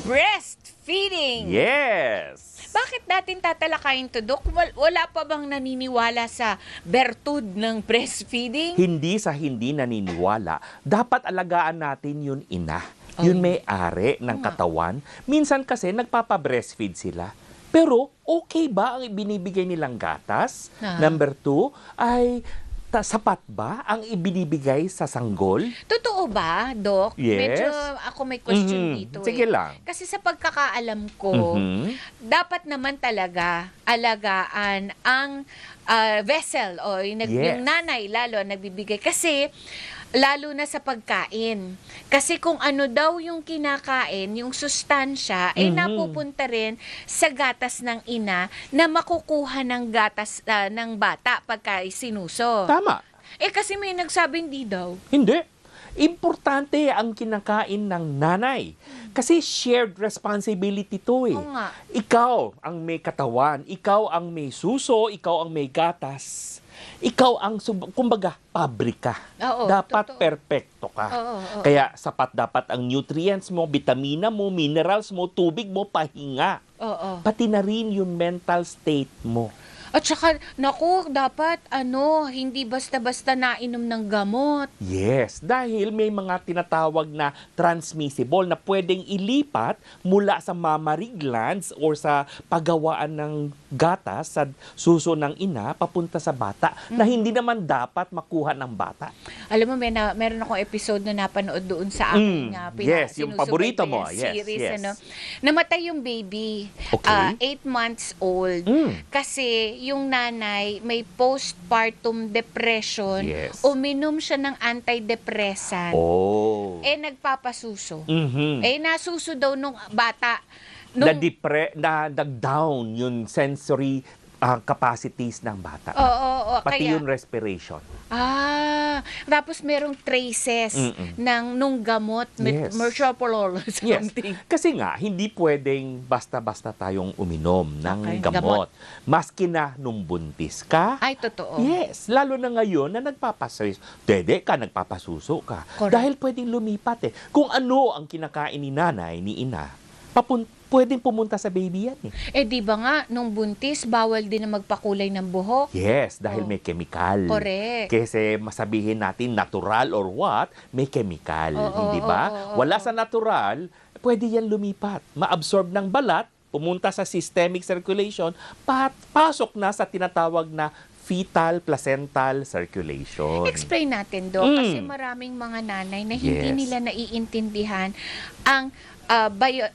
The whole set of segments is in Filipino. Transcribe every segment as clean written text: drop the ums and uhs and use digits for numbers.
breastfeeding. Yes! Bakit natin tatalakayin to, Dok? Wala pa bang naniniwala sa bertud ng breastfeeding? Hindi sa hindi naniniwala, dapat alagaan natin yun ina. Yun may-ari ng katawan. Minsan kasi nagpapa-breastfeed sila. Pero okay ba ang ibinibigay nilang gatas? Number 2 ay sapat ba ang ibinibigay sa sanggol? Totoo ba, Dok? Yes. Medyo ako may question dito. Sige lang. Kasi sa pagkakaalam ko, dapat naman talaga alagaan ang vessel o yung nanay lalo nagbibigay. Kasi lalo na sa pagkain. Kasi kung ano daw yung kinakain, yung sustansya, napupunta rin sa gatas ng ina na makukuha ng gatas ng bata pagka sinuso. Tama. Kasi may nagsabing di daw. Hindi. Importante ang kinakain ng nanay. Kasi shared responsibility to eh. Oo nga. Ikaw ang may katawan, ikaw ang may suso, ikaw ang may gatas. Ikaw ang, kumbaga, pabrika. Oo, dapat totoo. Perpekto ka. Oo. Kaya sapat dapat ang nutrients mo, vitamina mo, minerals mo, tubig mo, pahinga. Oo. Pati na rin yung mental state mo. At saka, naku, dapat, hindi basta-basta nainom ng gamot. Yes, dahil may mga tinatawag na transmissible na pwedeng ilipat mula sa mammary glands or sa paggawaan ng gatas sa suso ng ina papunta sa bata na hindi naman dapat makuha ng bata. Alam mo, meron akong episode na napanood doon sa aking yes, yung paborito mo. Series, Yes. Namatay yung baby, Okay. 8 months old. Kasi yung nanay may postpartum depression, uminom siya ng antidepressant. Nagpapasuso. Nasuso daw nung bata. Nag-down yung sensory capacities ng bata. Pati Kaya, yung respiration. tapos merong traces nung gamot, metoprolol, something. Kasi nga, hindi pwedeng basta-basta tayong uminom ng gamot. Maski na nung buntis ka. Ay, totoo. Yes, lalo na ngayon na nagpapasuso. Dede ka, nagpapasuso ka. Correct. Dahil pwedeng lumipat eh. Kung ano ang kinakain ni nanay, ni ina, pwedeng pumunta sa baby yan eh. Di ba nga, nung buntis, bawal din na magpakulay ng buhok? Yes, dahil may chemical. Correct. Kasi masabihin natin natural or what, may chemical. Hindi ba? Wala sa natural, pwede yan lumipat. Ma-absorb ng balat, pumunta sa systemic circulation, pasok na sa tinatawag na fetal placental circulation. Explain natin, Dok, kasi maraming mga nanay na hindi nila naiintindihan ang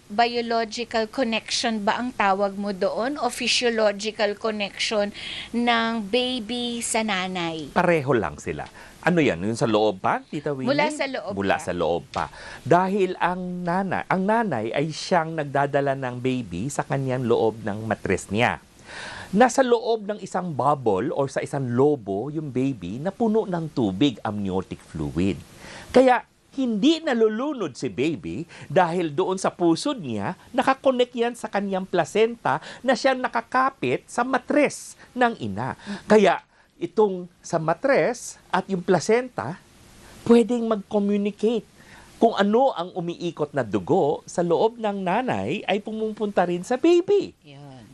biological connection ba ang tawag mo doon o physiological connection ng baby sa nanay? Pareho lang sila. Ano yan? Yung sa loob pa, Tita Winnie? Mula sa loob Mula pa. sa loob pa. Dahil ang nanay ay siyang nagdadala ng baby sa kanyang loob ng matres niya. Nasa loob ng isang bubble or sa isang lobo yung baby na puno ng tubig, amniotic fluid. Kaya hindi nalulunod si baby dahil doon sa pusod niya, nakakonek yan sa kanyang placenta na siya nakakapit sa matres ng ina. Kaya itong sa matres at yung placenta, pwedeng mag-communicate. Kung ano ang umiikot na dugo sa loob ng nanay ay pumupunta rin sa baby.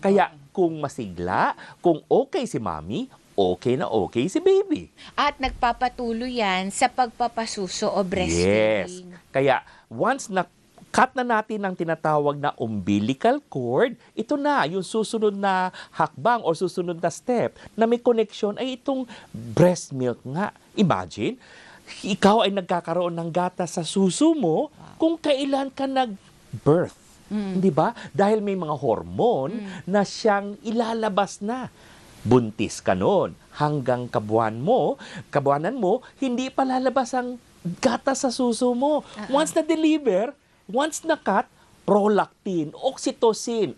Kaya kung masigla, kung okay si mommy, okay na okay si baby. At nagpapatuloy yan sa pagpapasuso o breastfeeding. Yes. Kaya once na cut na natin ang tinatawag na umbilical cord, ito na yung susunod na hakbang o susunod na step na may connection ay itong breast milk nga. Imagine, ikaw ay nagkakaroon ng gatas sa suso mo kung kailan ka nag-birth. Di ba? Dahil may mga hormone na siyang ilalabas na. Buntis ka noon hanggang kabuanan mo, hindi pa lalabas ang gatas sa suso mo. Once na-deliver, once na-cut, prolactin, oxytocin,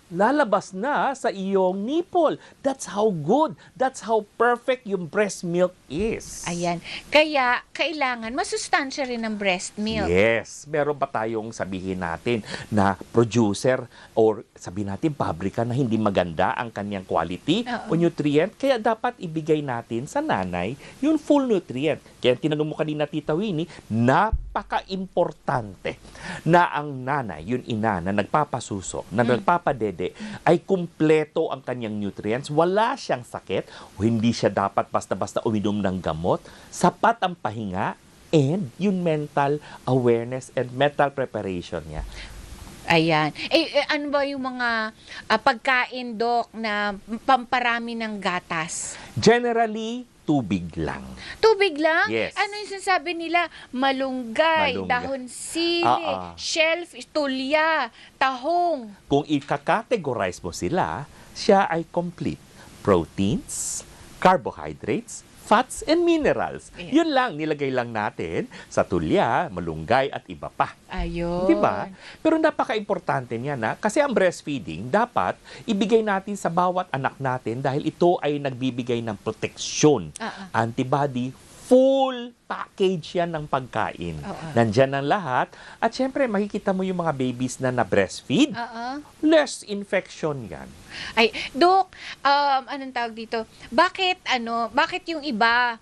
lalabas na sa iyong nipple. That's how good, that's how perfect yung breast milk is. Ayan. Kaya, kailangan masustansya rin ng breast milk. Yes. Meron pa tayong sabihin natin na producer or sabihin natin pabrika na hindi maganda ang kanyang quality o nutrient. Kaya dapat ibigay natin sa nanay yung full nutrient. Kaya tinanong mo kanina, Tita Winnie, napaka-importante na ang nanay, yung ina na nagpapasuso, na nagpapadede, ay kumpleto ang kanyang nutrients, wala siyang sakit, o hindi siya dapat basta-basta uminom ng gamot, sapat ang pahinga, and yung mental awareness and mental preparation niya. Ayan. Ano ba yung mga pagkain, Dok, na pamparami ng gatas? Generally, tubig lang. Tubig lang? Yes. Ano yung sinasabi nila? Malunggay, Malunggay. dahon sili, Ah, ah. shellfish, tulya, tahong. Kung i-categorize mo sila, siya ay complete. Proteins, carbohydrates, fats, and minerals. Yeah. Yun lang, nilagay lang natin sa tulya, malunggay, at iba pa. Ayun. Di ba? Pero napaka-importante niya na kasi ang breastfeeding dapat ibigay natin sa bawat anak natin dahil ito ay nagbibigay ng proteksyon, antibody, full package yan ng pagkain. Nandyan ang lahat. At syempre, makikita mo yung mga babies na na-breastfeed. Less infection yan. Ay, Dok, anong tawag dito? Bakit yung iba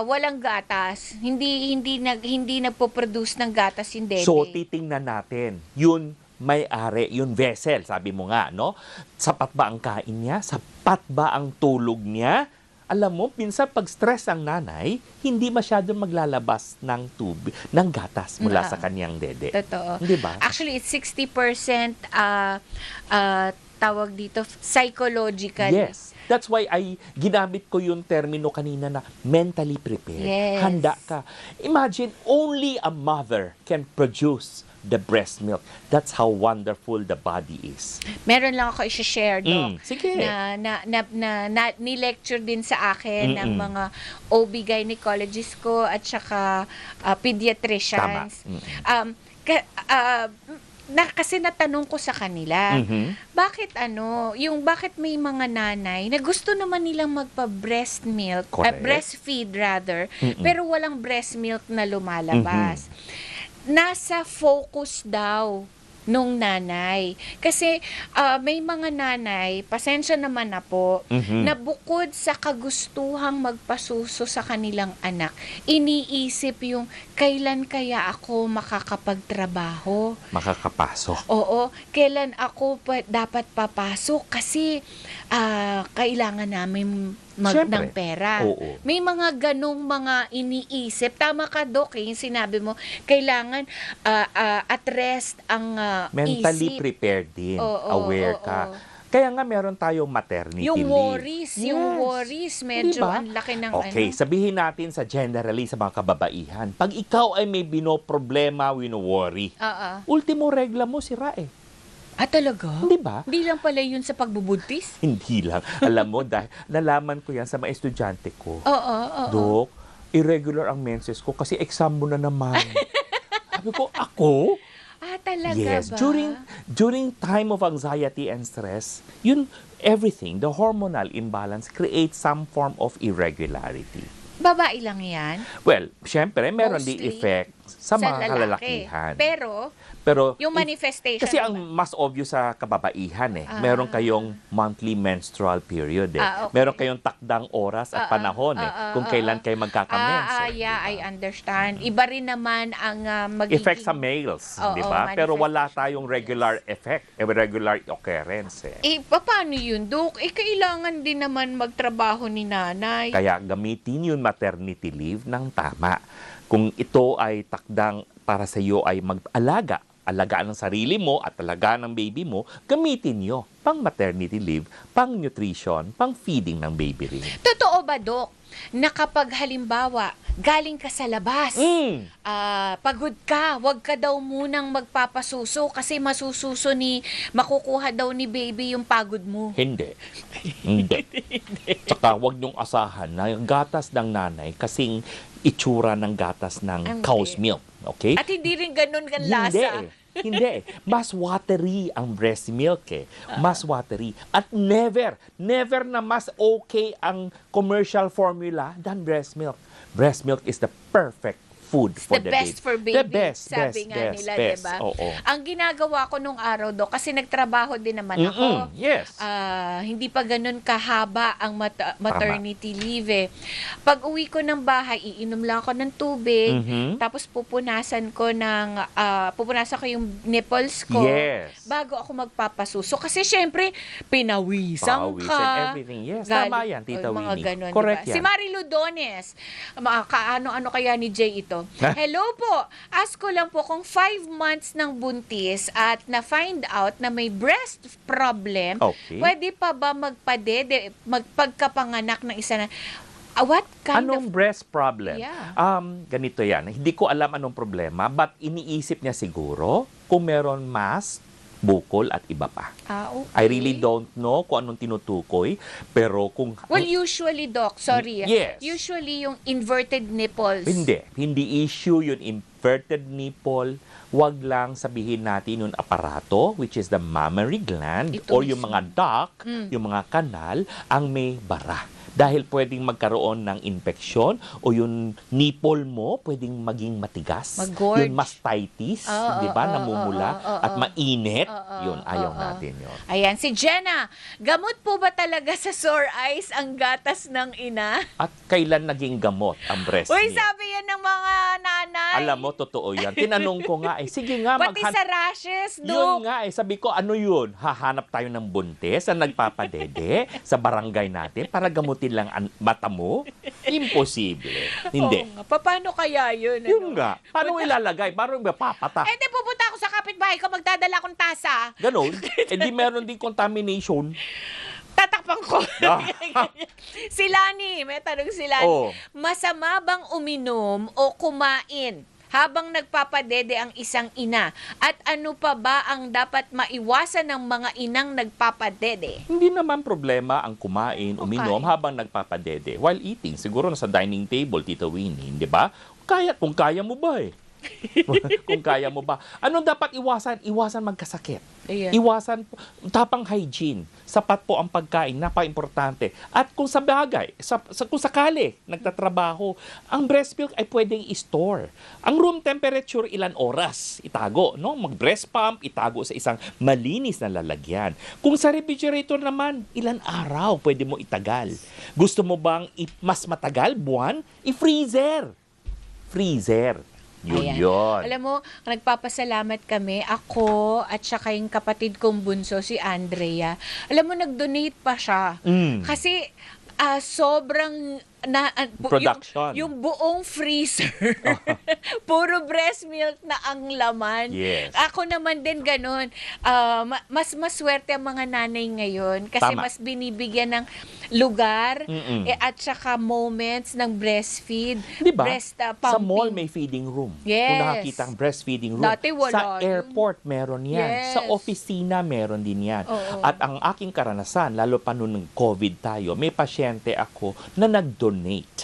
walang gatas? Hindi nagpo-produce ng gatas yung dede. So, titingnan natin. Yun may-ari, yung vessel, sabi mo nga, no? Sapat ba ang kain niya? Sapat ba ang tulog niya? Alam mo, minsan pag stress ang nanay, hindi masyadong maglalabas ng tubig, ng gatas mula sa kanyang dede. Totoo. Di ba? Actually, it's 60% tawag dito, psychological. Yes. That's why ginamit ko yung termino kanina na mentally prepared. Yes. Handa ka. Imagine, only a mother can produce the breast milk. That's how wonderful the body is. Meron lang ako i-share, Doc. Sige. Na ni-lecture din sa akin ng mga OB-gynecologists ko at saka pediatricians. Kasi natanong ko sa kanila, bakit bakit may mga nanay na gusto naman nilang magpa-breast milk, breastfeed rather, pero walang breast milk na lumalabas. Nasa focus daw nung nanay. Kasi may mga nanay, pasensya naman na po, na bukod sa kagustuhang magpasuso sa kanilang anak, iniisip yung kailan kaya ako makakapagtrabaho? Makakapasok. Oo, kailan ako dapat papasok kasi kailangan namin ng pera. Oo. May mga ganong mga iniisip. Tama ka, Doc, yung sinabi mo, kailangan at rest ang mentally isip. prepared din. Oo. Aware ka. Kaya nga meron tayong maternity Yung leave. worries, medyo Diba? ang laki ng Okay, sabihin natin sa generally sa mga kababaihan, pag ikaw ay may binoproblema, wino-worry, ultimo regla mo, sira eh. talaga? Di ba? Hindi lang pala yun sa pagbubuntis? Hindi lang. Alam mo, dahil nalaman ko yan sa mga estudyante ko. Oo. Dok, irregular ang menses ko kasi exam mo na naman. Sabi ko, ako? Talaga Yes. ba? During time of anxiety and stress, everything, the hormonal imbalance creates some form of irregularity. Babae lang yan? Well, syempre, meron din Mostly effect sa mga lalaki. kalalakihan. Pero yung manifestation kasi ang naman. mas obvious sa kababaihan meron kayong monthly menstrual period Okay. Meron kayong takdang oras at panahon kung kailan kayo magkakamense. Yeah, I understand. Iba rin naman ang magiging Effect sa males, di ba? Pero wala tayong regular effect, regular occurrence. Paano yun, Dok? Kailangan din naman magtrabaho ni nanay. Kaya gamitin yung maternity leave ng tama. Kung ito ay takdang para sa iyo ay mag-alaga, alagaan ng sarili mo at alagaan ng baby mo, gamitin nyo pang maternity leave, pang nutrition, pang feeding ng baby rin. Totoo ba, Dok, na kapag halimbawa, galing ka sa labas, pagod ka, wag ka daw munang magpapasuso kasi makukuha daw ni baby yung pagod mo? Hindi. Tsaka wag niyong asahan na yung gatas ng nanay kasing itsura ng gatas ng cow's milk. Okay? At hindi rin ganun ang lasa. Hindi. Mas watery ang breast milk Mas watery. At never na mas okay ang commercial formula than breast milk. Breast milk is the perfect food It's for the the best baby. for baby. The best, sabi best, nga best, nila, best. diba? Oo. Ang ginagawa ko nung araw do, kasi nagtrabaho din naman ako. Yes. Hindi pa ganun kahaba ang maternity leave eh. Pag uwi ko ng bahay, iinom lang ako ng tubig, tapos pupunasan ko yung nipples ko Yes. bago ako magpapasuso. Kasi syempre, pinawisan Pawis ka. and everything. Yes, tama yan, Tita Mga Winnie. ganun, Correct diba? yan. Si Marilu Dones, ano kaya ni Jay ito? Hello po, ask ko lang po kung 5 months ng buntis at na-find out na may breast problem, Okay. pwede pa ba magpagkapanganak ng isa na, what kind Anong of... breast problem? Yeah. Ganito yan. Hindi ko alam anong problema, but iniisip niya siguro kung meron mass, bukol at iba pa. Okay. I really don't know kung anong tinutukoy, pero kung... Well, usually, Doc, sorry. Yes. Usually, yung inverted nipples. Hindi issue yung inverted nipple. Wag lang sabihin natin yung aparato, which is the mammary gland, Ito or yung mismo. mga duct, yung mga kanal, ang may bara. Dahil pwedeng magkaroon ng infeksyon o yung nipple mo pwedeng maging matigas. Mag-gorge. Yung mastitis, Oo, di ba, oo, namumula oo, at oo. mainit. Oo, Yun, ayaw oo. natin yun. Ayan, si Jenna, gamot po ba talaga sa sore eyes ang gatas ng ina? At kailan naging gamot ang breast Uy, milk? sabi yan ng mga nanay. Alam mo, totoo yan. Tinanong ko nga sige nga, Pati sa rashes, Yun Doc. nga sabi ko, ano yun? Hahanap tayo ng buntis na nagpapadede sa barangay natin para gamutin lang ang mata mo? Imposible. Hindi. Oo nga. Paano kaya yun? Yun nga. Paano ilalagay? Paano mapapata? Eh, di pupunta ako sa kapitbahay ko, magdadala akong tasa. Ganon. Di meron din contamination. Tatakpan ko. Ah. Si Lani, may tanong si Lani. Oh. Masama bang uminom o kumain habang nagpapadede ang isang ina? At ano pa ba ang dapat maiwasan ng mga inang nagpapadede? Hindi naman problema ang kumain, uminom Okay. habang nagpapadede. While eating, siguro nasa dining table, Tita Winnie, di ba? Kung kaya mo ba eh. Kung kaya mo ba. Anong dapat iwasan? Iwasan magkasakit. Ayan. Iwasan tapang hygiene. Sapat po ang pagkain, napaka-importante. At kung sa bagay, kung sakali nagtatrabaho, ang breast milk ay pwedeng i-store. Ang room temperature, ilan oras itago, no? Mag-breast pump, itago sa isang malinis na lalagyan. Kung sa refrigerator naman, ilan araw pwede mo itagal. Gusto mo bang mas matagal, buwan? I-freezer. Freezer. Yun Ayan. yun. Alam mo, nagpapasalamat kami, ako at saka yung kapatid kong bunso, si Andrea. Alam mo, nag-donate pa siya. Kasi sobrang Production. Yung buong freezer, puro breast milk na ang laman. Yes. Ako naman din ganun. Mas maswerte ang mga nanay ngayon kasi Tama. mas binibigyan ng lugar at saka moments ng breastfeed. Di ba? Breast Sa pumping. mall may feeding room. Yes. Kung nakakita ang breastfeeding room. Dati wala Sa yun. airport meron yan. Yes. Sa opisina meron din yan. Oo. At ang aking karanasan, lalo pa noon ng COVID tayo, may pasyente ako na nag-donate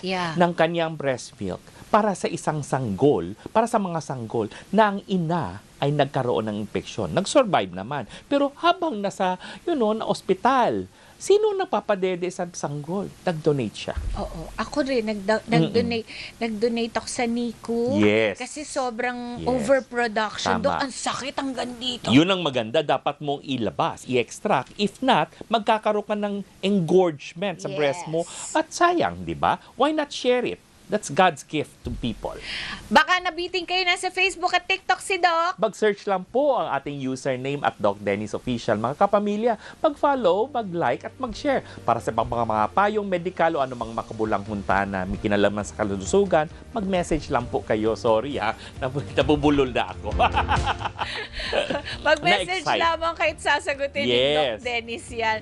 Yeah. ng kanyang breast milk para sa isang sanggol, para sa mga sanggol na ang ina ay nagkaroon ng infeksyon. Nag-survive naman. Pero habang nasa, na ospital, sino nagpapadede sa sanggol? Nag-donate siya. Oo. Ako rin, nag-donate ako sa NICU. Yes. Kasi sobrang Yes. overproduction. Tama. Doon, ang sakit hanggang dito. Yun ang maganda, dapat mong ilabas, i-extract. If not, magkakaroon ka ng engorgement sa breast mo. Yes. At sayang, di ba? Why not share it? That's God's gift to people. Baka nabiting kayo na sa Facebook at TikTok si Doc. Mag-search lang po ang ating username at Doc Dennis Official. Mga kapamilya, mag-follow, mag-like at mag-share para sa mga payong medikal o anumang makabulang hunta na may kinalaman sa kalusugan, mag-message lang po kayo. Sorry nabubulol na ako. Mag-message Na-excite. lamang kahit sasagutin ni Yes. Doc Dennis yan.